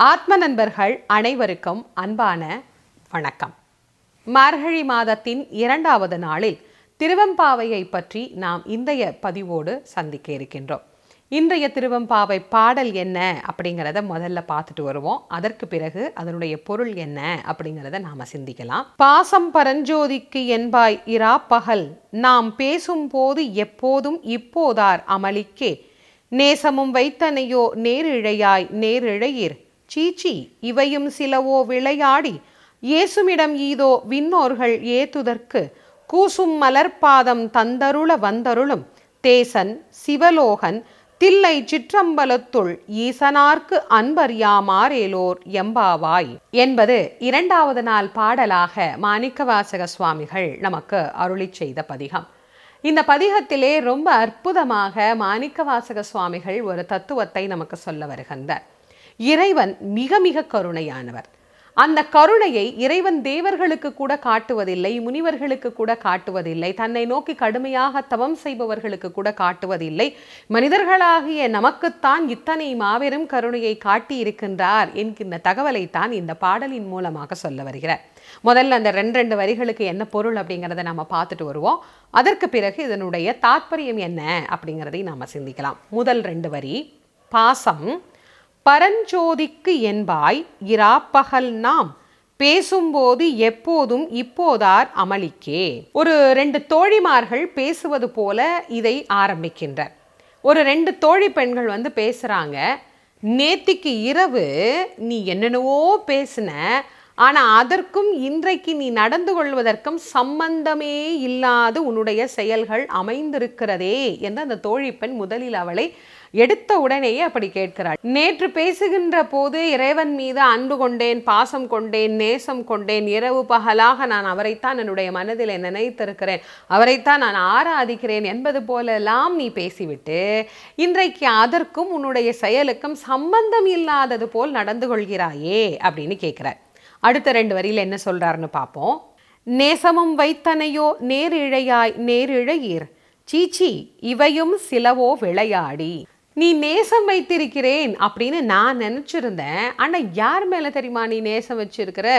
ஆத்ம நண்பர்கள் அனைவருக்கும் அன்பான வணக்கம். மார்கழி மாதத்தின் 2வது நாளில் திருவெம்பாவையை பற்றி நாம் இன்றைய பதிவோடு சந்திக்க இருக்கின்றோம். இன்றைய திருவெம்பாவை பாடல் என்ன அப்படிங்கிறத முதல்ல பார்த்துட்டு வருவோம். அதற்கு பிறகு அதனுடைய பொருள் என்ன அப்படிங்கிறத நாம சிந்திக்கலாம். பாசம் பரஞ்சோதிக்கு என்பாய் இராப்பகல் நாம் பேசும் போது எப்போதும் இப்போதார் அமளிக்கே நேசமும் வைத்தனையோ நேரிழையாய் நேரிழையீர் சீச்சி இவையும் சிலவோ விளையாடி இயேசுமிடம் ஈதோ விண்ணோர்கள் ஏத்துதற்கு கூசும் மலர்பாதம் தந்தருள வந்தருளும் தேசன் சிவலோகன் தில்லை சிற்றம்பலத்துள் ஈசனார்க்கு அன்பர்யாமாரேலோர் எம்பாவாய் என்பது 2வது நாள் பாடலாக மாணிக்கவாசக சுவாமிகள் நமக்கு அருளி செய்த பதிகம். இந்த பதிகத்திலே ரொம்ப அற்புதமாக மாணிக்கவாசக சுவாமிகள் ஒரு தத்துவத்தை நமக்கு சொல்ல வருகின்றார். இறைவன் மிக மிக கருணையானவர். அந்த கருணையை இறைவன் தேவர்களுக்கு கூட காட்டுவதில்லை, முனிவர்களுக்கு கூட காட்டுவதில்லை, தன்னை நோக்கி கடுமையாக தவம் செய்பவர்களுக்கு கூட காட்டுவதில்லை. மனிதர்களாகிய நமக்குத்தான் இத்தனை மாபெரும் கருணையை காட்டி இருக்கின்றார் என்கின்ற தகவலைத்தான் இந்த பாடலின் மூலமாக சொல்ல வருகிறார். முதல்ல அந்த 2 வரிகளுக்கு என்ன பொருள் அப்படிங்கிறத நம்ம பார்த்துட்டு வருவோம். அதற்கு பிறகு இதனுடைய தாத்பரியம் என்ன அப்படிங்கிறதை நாம சிந்திக்கலாம். முதல் 2 வரி, பாசம் பரஞ்சோதிக்கு என்பாய் இராப்பகல் நாம் பேசும்போது எப்போதும் இப்போதார் அமளிக்கே. ஒரு 2 தோழிமார்கள் பேசுவது போல இதை ஆரம்பிக்கின்றார். ஒரு 2 தோழி பெண்கள் பேசுறாங்க. நேத்திக்கு இரவு நீ என்னென்னவோ பேசின, ஆனா அதற்கும் இன்றைக்கு நீ நடந்து கொள்வதற்கும் சம்பந்தமே இல்லாது உன்னுடைய செயல்கள் அமைந்திருக்கிறதே என்று அந்த தோழி பெண் முதலில் அவளை எடுத்த உடனேயே அப்படி கேட்கிறாள். நேற்று பேசுகின்ற போது இறைவன் மீது அன்பு கொண்டேன், பாசம் கொண்டேன், நேசம் கொண்டேன், இரவு பகலாக நான் அவரைத்தான் என்னுடைய மனதில் நினைத்திருக்கிறேன், அவரைத்தான் நான் ஆராதிக்கிறேன் என்பது போலெல்லாம் நீ பேசிவிட்டு இன்றைக்கு அதற்கும் உன்னுடைய செயலுக்கும் சம்பந்தம் இல்லாதது போல் நடந்து கொள்கிறாயே அப்படின்னு கேட்கிறார். அடுத்த 2 வரியில் என்ன சொல்றாருன்னு பார்ப்போம். நேசமும் வைத்தனையோ நேரிழையாய் நேரிழையீர் சீச்சி இவையும் சிலவோ விளையாடி. நீ நேசம் வைத்திருக்கிறேன் அப்படின்னு நான் நினைச்சிருந்தேன். ஆனா யார் மேல தெரியுமா நீ நேசம் வச்சிருக்கிற?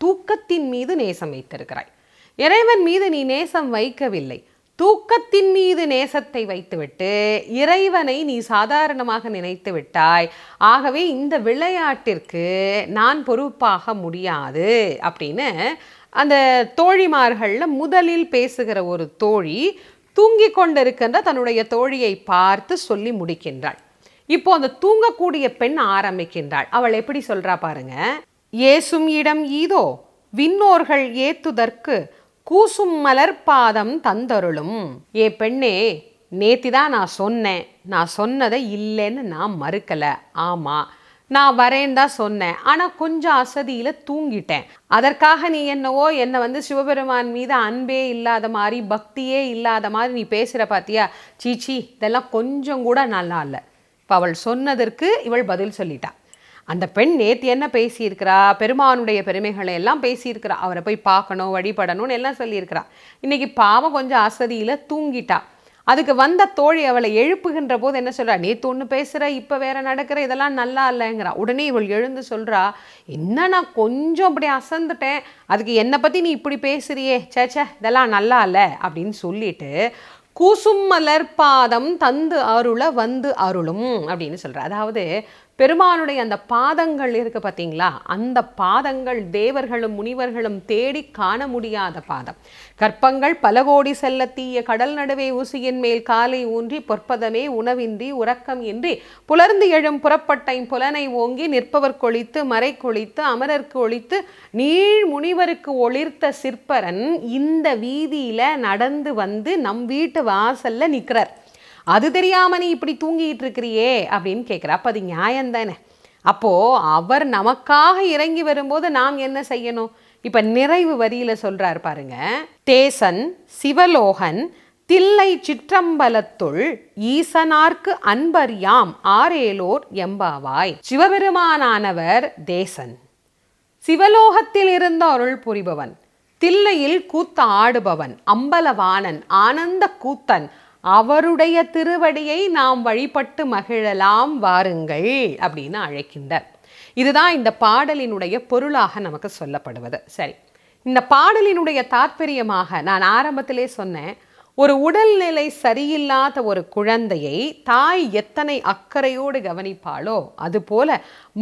தூக்கத்தின் மீது நேசம் வைத்திருக்கிறாய். இறைவன் மீது நீ நேசம் வைக்கவில்லை, தூக்கத்தின் மீது நேசத்தை வைத்துவிட்டு இறைவனை நீ சாதாரணமாக நினைத்து விட்டாய். ஆகவே இந்த விளையாட்டிற்கு நான் பொறுப்பாக முடியாது அப்படின்னு அந்த தோழிமார்கள்ல முதலில் பேசுகிற ஒரு தோழி தூங்கி கொண்டிருக்கின்ற தன்னுடைய தோழியை பார்த்து சொல்லி முடிக்கின்றாள். இப்போ அந்த தூங்கக்கூடிய பெண் ஆரம்பிக்கின்றாள். அவள் எப்படி சொல்றா பாருங்க. ஏசும் இடம் ஈதோ விண்ணோர்கள் ஏத்துதற்கு கூசும் மலர்பாதம் தந்தருளும். ஏ பெண்ணே, நேத்திதான் நான் சொன்னதை இல்லைன்னு நான் மறுக்கல. ஆமா, நான் வரேன் தான் சொன்னேன், ஆனால் கொஞ்சம் அசதியில் தூங்கிட்டேன். அதற்காக நீ என்னை சிவபெருமான் மீது அன்பே இல்லாத மாதிரி, பக்தியே இல்லாத மாதிரி நீ பேசுகிற பார்த்தியா? சீச்சி, இதெல்லாம் கொஞ்சம் கூட நல்லா இல்லை. இப்போ அவள் சொன்னதற்கு இவள் பதில் சொல்லிட்டா. அந்த பெண் நேற்று என்ன பேசியிருக்கிறா? பெருமானுடைய பெருமைகளை எல்லாம் பேசியிருக்கிறா. அவரை போய் பார்க்கணும், வழிபடணும்னு எல்லாம் சொல்லியிருக்கிறா. இன்னைக்கு பாவம் கொஞ்சம் அசதியில் தூங்கிட்டா. அதுக்கு வந்த தோழி அவளை எழுப்புகின்ற போது என்ன சொல்றா? நேற்று ஒன்று பேசுகிற, இப்போ வேற நடக்கிற, இதெல்லாம் நல்லா இல்லைங்கிறா. உடனே இவள் எழுந்து சொல்கிறா, என்ன நான் கொஞ்சம் அப்படி அசந்துட்டேன், அதுக்கு என்னை பற்றி நீ இப்படி பேசுறியே, சேச்சே இதெல்லாம் நல்லா இல்லை அப்படின்னு சொல்லிட்டு கூசும் மலர்பாதம் தந்து அருள வந்து அருளும் அப்படின்னு சொல்கிறா. அதாவது பெருமானுடைய அந்த பாதங்கள் இருக்கு பார்த்தீங்களா, அந்த பாதங்கள் தேவர்களும் முனிவர்களும் தேடி காண முடியாத பாதம். கற்பங்கள் பல கோடி செல்ல தீய கடல் நடுவே ஊசியின் மேல் காலை ஊன்றி பொற்பதமே உணவின்றி உறக்கம் இன்றி புலர்ந்து எழும் புறப்பட்டை புலனை ஓங்கி நிற்பவர் கொளித்து மறை கொளித்து அமரர்க்கு ஒளித்து நீள் முனிவருக்கு ஒளிர்த்த சிற்பரன் இந்த வீதியில நடந்து வந்து நம் வீட்டு வாசல்ல நிற்கிறார். அது தெரியாம நீ இப்படி தூங்கிட்டு இருக்கிறியே அப்படின்னு கேட்குற. அப்போ அது நியாயம்தானே? அப்போ அவர் நமக்காக இறங்கி வரும்போது நாம் என்ன செய்யணும்? இப்ப நிறைவு வரியில சொல்றார் பாருங்க. தேசன் சிவலோகன் தில்லை சிற்றம்பலத்துள் ஈசனார்க்கு அன்பர்யாம் ஆரேலோர் எம்பாவாய். சிவபெருமானானவர் தேசன், சிவலோகத்தில் இருந்த அருள் புரிபவன், தில்லையில் கூத்த ஆடுபவன், அம்பலவாணன், ஆனந்த கூத்தன், அவருடைய திருவடியை நாம் வழிபட்டு மகிழலாம் வாருங்கள் அப்படின்னு அழைக்கின்றார். இதுதான் இந்த பாடலினுடைய பொருளாக நமக்கு சொல்லப்படுவது. சரி, இந்த பாடலினுடைய தாற்பயமாக நான் ஆரம்பத்திலே சொன்னேன், ஒரு உடல்நிலை சரியில்லாத ஒரு குழந்தையை தாய் எத்தனை அக்கறையோடு கவனிப்பாளோ அதுபோல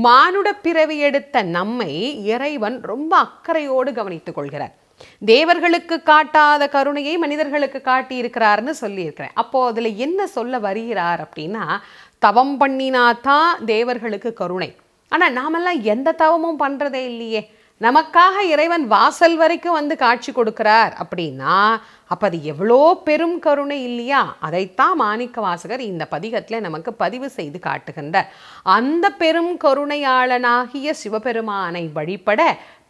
மானுட பிறவி எடுத்த நம்மை இறைவன் ரொம்ப அக்கறையோடு கவனித்துக் கொள்கிறார். தேவர்களுக்கு காட்டாத கருணையை மனிதர்களுக்கு காட்டி இருக்கிறார்னு சொல்லியிருக்கிறேன். அப்போ அதுல என்ன சொல்ல வருகிறார் அப்படின்னா, தவம் பண்ணினாதான் தேவர்களுக்கு கருணை. ஆனா நாமெல்லாம் எந்த தவமும் பண்றதே இல்லையே. நமக்காக இறைவன் வாசல் வரைக்கும் வந்து காட்சி கொடுக்கிறார் அப்படின்னா அப்போ அது எவ்வளோ பெரும் கருணை இல்லையா? அதைத்தான் மாணிக்க வாசகர் இந்த பதிகத்தில் நமக்கு பதிவு செய்து காட்டுகின்றார். அந்த பெரும் கருணையாளனாகிய சிவபெருமானை வழிபட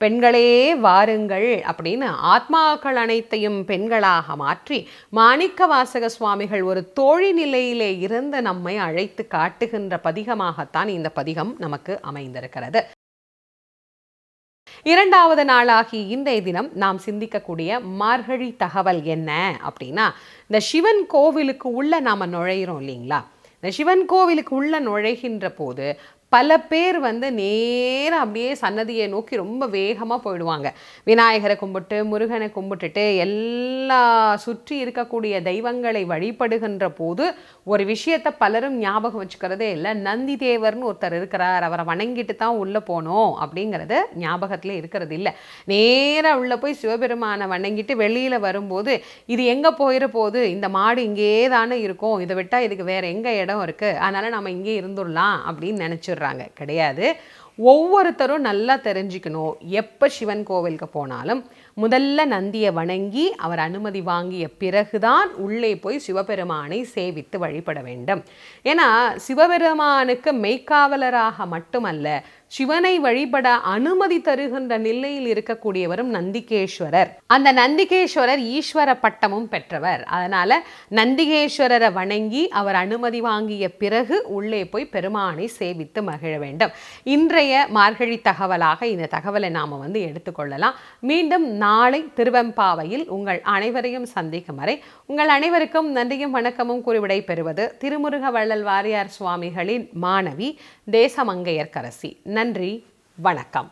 பெண்களே வாருங்கள் அப்படின்னு ஆத்மாக்கள் அனைத்தையும் பெண்களாக மாற்றி மாணிக்க வாசக சுவாமிகள் ஒரு தோழி நிலையிலே இருந்து நம்மை அழைத்து காட்டுகின்ற பதிகமாகத்தான் இந்த பதிகம் நமக்கு அமைந்திருக்கிறது. இரண்டாவது நாளாகி இன்றைய தினம் நாம் சிந்திக்கக்கூடிய மார்கழி தகவல் என்ன அப்படின்னா, இந்த சிவன் கோவிலுக்கு உள்ள நாம் நுழையிறோம் இல்லைங்களா? இந்த சிவன் கோவிலுக்கு உள்ள நுழைகின்ற போது பல பேர் வந்து நேராக அப்படியே சன்னதியை நோக்கி ரொம்ப வேகமாக போயிடுவாங்க. விநாயகரை கும்பிட்டு முருகனை கும்பிட்டுட்டு எல்லா சுற்றி இருக்கக்கூடிய தெய்வங்களை வழிபடுகின்ற போது ஒரு விஷயத்தை பலரும் ஞாபகம் வச்சுக்கிறதே இல்லை. நந்தி தேவர்னு ஒருத்தர் இருக்கிறார், அவரை வணங்கிட்டு தான் உள்ளே போனோம் அப்படிங்கிறது ஞாபகத்தில் இருக்கிறது இல்லை. நேராக உள்ளே போய் சிவபெருமானை வணங்கிட்டு வெளியில் வரும்போது இது எங்கே போயிட போகுது, இந்த மாடு இங்கே தானே இருக்கும், இதை விட்டால் இதுக்கு வேறு எங்கே இடம் இருக்குது, அதனால் நம்ம இங்கே இருந்துடலாம் அப்படின்னு நினச்சிடுறாங்க. கிடையாது. ஒவ்வொருத்தரும் நல்லா தெரிஞ்சுக்கணும், எப்போ சிவன் கோவிலுக்கு போனாலும் முதல்ல நந்தியை வணங்கி அவர் அனுமதி வாங்கிய பிறகுதான் உள்ளே போய் சிவபெருமானை சேவித்து வழிபட வேண்டும். ஏன்னா சிவபெருமானுக்கு மெய்க்காவலராக மட்டுமல்ல, சிவனை வழிபட அனுமதி தருகின்ற நிலையில் இருக்கக்கூடியவரும் நந்திகேஸ்வரர். அந்த நந்திகேஸ்வரர் ஈஸ்வர பட்டமும் பெற்றவர். அதனால நந்திகேஸ்வரரை வணங்கி அவர் அனுமதி வாங்கிய பிறகு உள்ளே போய் பெருமானை சேவித்து மகிழ வேண்டும். இன்றைய மார்கழி தகவலாக இந்த தகவலை நாம் எடுத்துக்கொள்ளலாம். மீண்டும் நாளை திருவெம்பாவையில் உங்கள் அனைவரையும் சந்திக்கும் வரை உங்கள் அனைவருக்கும் நன்றியும் வணக்கமும் கூறி விடை பெறுவது திருமுருக வள்ளல் வாரியார் சுவாமிகளின் மாணவி தேசமங்கையர்க்கரசி. நன்றி, வணக்கம்.